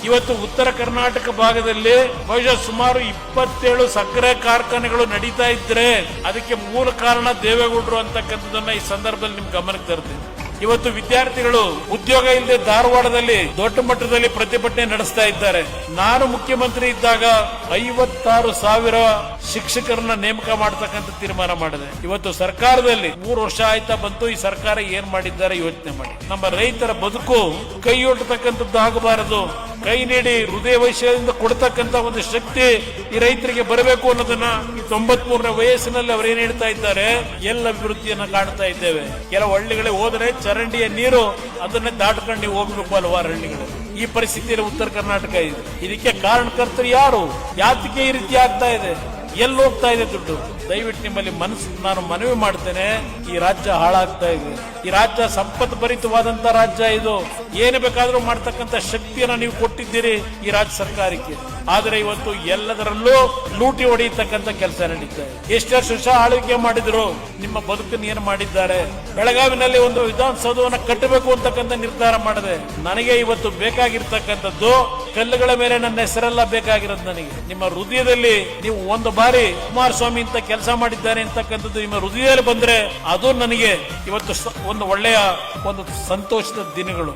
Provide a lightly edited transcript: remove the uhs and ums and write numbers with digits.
ಇವತ್ತು ಉತ್ತರ ಕರ್ನಾಟಕ ಭಾಗದಲ್ಲಿ ಬಹುಶಃ ಸುಮಾರು 27 ಸಕ್ಕರೆ ಕಾರ್ಖಾನೆಗಳು ನಡೀತಾ ಇದ್ರೆ ಅದಕ್ಕೆ ಮೂಲ ಕಾರಣ ದೇವೇಗೌಡರು ಅಂತಕ್ಕಂಥದ್ದನ್ನ ಈ ಸಂದರ್ಭದಲ್ಲಿ ನಿಮ್ ಗಮನಕ್ಕೆ ತರ್ತೀನಿ. ಇವತ್ತು ವಿದ್ಯಾರ್ಥಿಗಳು ಉದ್ಯೋಗ ಇಲ್ಲದೆ ಧಾರವಾಡದಲ್ಲಿ ದೊಡ್ಡ ಮಟ್ಟದಲ್ಲಿ ಪ್ರತಿಭಟನೆ ನಡೆಸ್ತಾ ಇದ್ದಾರೆ. ನಾನು ಮುಖ್ಯಮಂತ್ರಿ ಇದ್ದಾಗ 56,000 ಶಿಕ್ಷಕರನ್ನ ನೇಮಕ ಮಾಡತಕ್ಕಂಥ ತೀರ್ಮಾನ ಮಾಡಿದೆ. ಇವತ್ತು ಸರ್ಕಾರದಲ್ಲಿ 3 ವರ್ಷ ಆಯ್ತಾ ಬಂತು, ಈ ಸರ್ಕಾರ ಏನ್ ಮಾಡಿದ್ದಾರೆ ಯೋಚನೆ ಮಾಡಿ. ನಮ್ಮ ರೈತರ ಬದುಕು ಕೈಯೊಡ್ಡತಕ್ಕಂಥದ್ದು ಆಗಬಾರದು. ಕೈ ನೀಡಿ ಹೃದಯ ವೈಶ್ಯದಿಂದ ಕೊಡ್ತಕ್ಕಂತ ಒಂದು ಶಕ್ತಿ ಈ ರೈತರಿಗೆ ಬರಬೇಕು ಅನ್ನೋದನ್ನ ಈ 93ನೇ ವಯಸ್ಸಿನಲ್ಲಿ ಅವ್ರು ಏನ್ ಹೇಳ್ತಾ ಇದ್ದಾರೆ, ಎಲ್ಲ ಅಭಿವೃದ್ಧಿಯನ್ನ ಕಾಣ್ತಾ ಇದ್ದೇವೆ. ಕೆಲವು ಹಳ್ಳಿಗಳಿಗೆ ಹೋದ್ರೆ ಚರಂಡಿಯ ನೀರು ಅದನ್ನ ದಾಟ್ಕೊಂಡು ನೀವು ಹೋಗ್ಬೇಕು ಹಲವಾರು ಹಳ್ಳಿಗಳು. ಈ ಪರಿಸ್ಥಿತಿಯಲ್ಲಿ ಉತ್ತರ ಕರ್ನಾಟಕ ಇದೆ. ಇದಕ್ಕೆ ಕಾರಣಕರ್ತರು ಯಾರು? ಯಾತಕ್ಕೆ ಈ ರೀತಿ ಆಗ್ತಾ ಇದೆ? ಎಲ್ಲಿ ಹೋಗ್ತಾ ಇದೆ ದುಡ್ಡು? ದಯವಿಟ್ಟು ನಿಮ್ಮಲ್ಲಿ ನಾನು ಮನವಿ ಮಾಡ್ತೇನೆ, ಈ ರಾಜ್ಯ ಹಾಳಾಗ್ತಾ ಇದೆ. ಈ ರಾಜ್ಯ ಸಂಪತ್ತು ಭರಿತವಾದಂತ ರಾಜ್ಯ. ಇದು ಏನು ಬೇಕಾದ್ರೂ ಮಾಡ್ತಕ್ಕಂಥ ಶಕ್ತಿಯನ್ನ ನೀವು ಕೊಟ್ಟಿದ್ದೀರಿ ಈ ರಾಜ್ಯ ಸರ್ಕಾರಕ್ಕೆ. ಆದ್ರೆ ಇವತ್ತು ಎಲ್ಲದರಲ್ಲೂ ಲೂಟಿ ಹೊಡೆಯತಕ್ಕಂಥ ಕೆಲಸ ನಡೀತಾ ಇದೆ. ಎಷ್ಟೆಷ್ಟು ವರ್ಷ ಆಳ್ವಿಕೆ ಮಾಡಿದ್ರು, ನಿಮ್ಮ ಬದುಕನ್ನು ಏನು ಮಾಡಿದ್ದಾರೆ? ಬೆಳಗಾವಿನಲ್ಲಿ ಒಂದು ವಿಧಾನಸೌಧವನ್ನ ಕಟ್ಟಬೇಕು ಅಂತಕ್ಕಂಥ ನಿರ್ಧಾರ ಮಾಡಿದೆ. ನನಗೆ ಇವತ್ತು ಬೇಕಾಗಿರ್ತಕ್ಕಂಥದ್ದು ಕಲ್ಲುಗಳ ಮೇಲೆ ನನ್ನ ಹೆಸರೆಲ್ಲ ಬೇಕಾಗಿರೋದು. ನನಗೆ ನಿಮ್ಮ ಹೃದಯದಲ್ಲಿ ನೀವು ಒಂದು ಬಾರಿ ಕುಮಾರಸ್ವಾಮಿ ಅಂತ ಕೆಲಸ ಮಾಡಿದ್ದಾರೆ ಅಂತಕ್ಕಂಥದ್ದು ನಿಮ್ಮ ಹೃದಯದಲ್ಲಿ ಬಂದ್ರೆ ಅದು ನನಗೆ ಇವತ್ತು ಒಂದು ಒಳ್ಳೆಯ ಒಂದು ಸಂತೋಷದ ದಿನಗಳು.